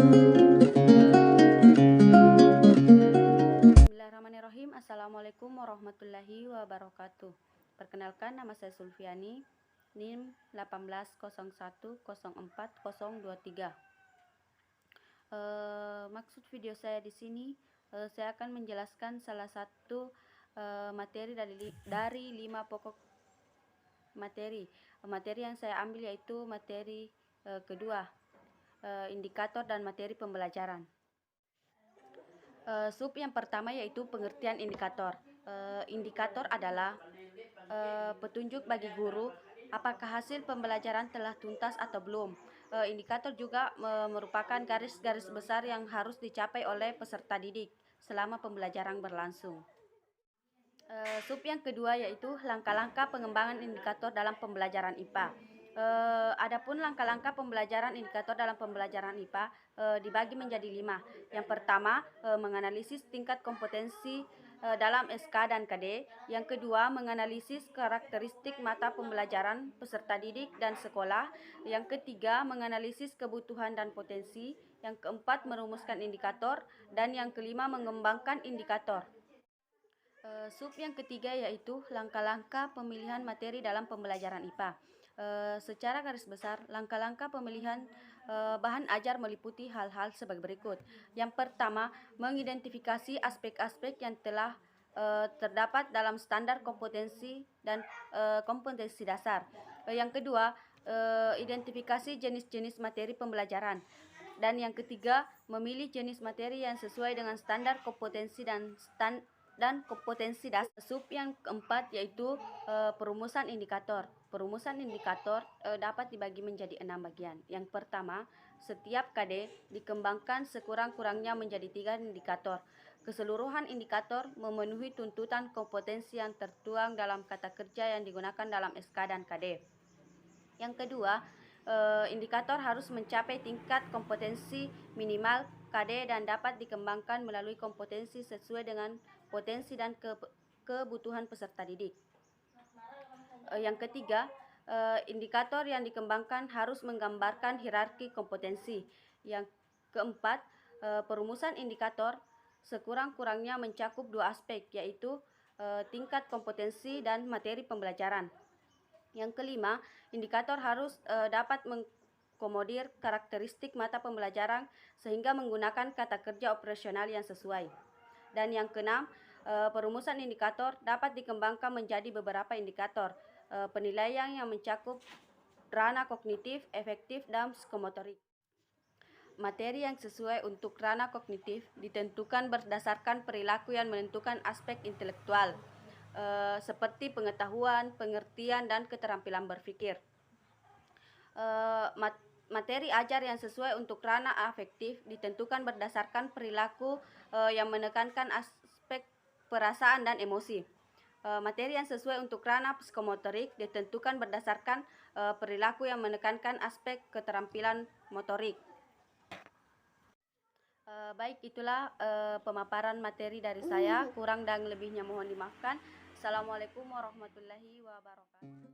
Bismillahirrahmanirrahim. Assalamualaikum warahmatullahi wabarakatuh. Perkenalkan, nama saya Sulfiani, NIM 1801040023. Maksud video saya di sini, saya akan menjelaskan salah satu materi dari 5 pokok materi. Materi yang saya ambil yaitu materi kedua, indikator dan materi pembelajaran. Sub yang pertama yaitu pengertian indikator. Indikator adalah petunjuk bagi guru apakah hasil pembelajaran telah tuntas atau belum. Indikator juga merupakan garis-garis besar yang harus dicapai oleh peserta didik selama pembelajaran berlangsung. Sub yang kedua yaitu langkah-langkah pengembangan indikator dalam pembelajaran IPA. Adapun langkah-langkah pembelajaran indikator dalam pembelajaran IPA dibagi menjadi 5. Yang pertama, menganalisis tingkat kompetensi dalam SK dan KD. Yang kedua, menganalisis karakteristik mata pembelajaran peserta didik dan sekolah. Yang ketiga, menganalisis kebutuhan dan potensi. Yang keempat, merumuskan indikator. Dan yang kelima, mengembangkan indikator. Sub yang ketiga yaitu langkah-langkah pemilihan materi dalam pembelajaran IPA. Secara garis besar, langkah-langkah pemilihan bahan ajar meliputi hal-hal sebagai berikut. Yang pertama, mengidentifikasi aspek-aspek yang telah terdapat dalam standar kompetensi dan kompetensi dasar. Yang kedua, identifikasi jenis-jenis materi pembelajaran. Dan yang ketiga, memilih jenis materi yang sesuai dengan standar kompetensi dan kompetensi dasar. Sub yang keempat yaitu perumusan indikator. Perumusan indikator dapat dibagi menjadi 6 bagian. Yang pertama, setiap KD dikembangkan sekurang-kurangnya menjadi 3 indikator. Keseluruhan indikator memenuhi tuntutan kompetensi yang tertuang dalam kata kerja yang digunakan dalam SK dan KD. Yang kedua, indikator harus mencapai tingkat kompetensi minimal KD dan dapat dikembangkan melalui kompetensi sesuai dengan potensi dan kebutuhan peserta didik. Yang ketiga, indikator yang dikembangkan harus menggambarkan hierarki kompetensi. Yang keempat, perumusan indikator sekurang-kurangnya mencakup 2 aspek, yaitu tingkat kompetensi dan materi pembelajaran. Yang kelima, indikator harus dapat mengakomodir karakteristik mata pembelajaran sehingga menggunakan kata kerja operasional yang sesuai. Dan yang keenam, perumusan indikator dapat dikembangkan menjadi beberapa indikator penilaian yang mencakup ranah kognitif, efektif, dan psikomotorik. Materi yang sesuai untuk ranah kognitif ditentukan berdasarkan perilaku yang menentukan aspek intelektual, seperti pengetahuan, pengertian, dan keterampilan berpikir. Materi ajar yang sesuai untuk ranah afektif ditentukan berdasarkan perilaku yang menekankan aspek perasaan dan emosi. Materi yang sesuai untuk ranah psikomotorik ditentukan berdasarkan perilaku yang menekankan aspek keterampilan motorik. Baik, itulah pemaparan materi dari saya. Kurang dan lebihnya mohon dimaafkan. Assalamualaikum warahmatullahi wabarakatuh.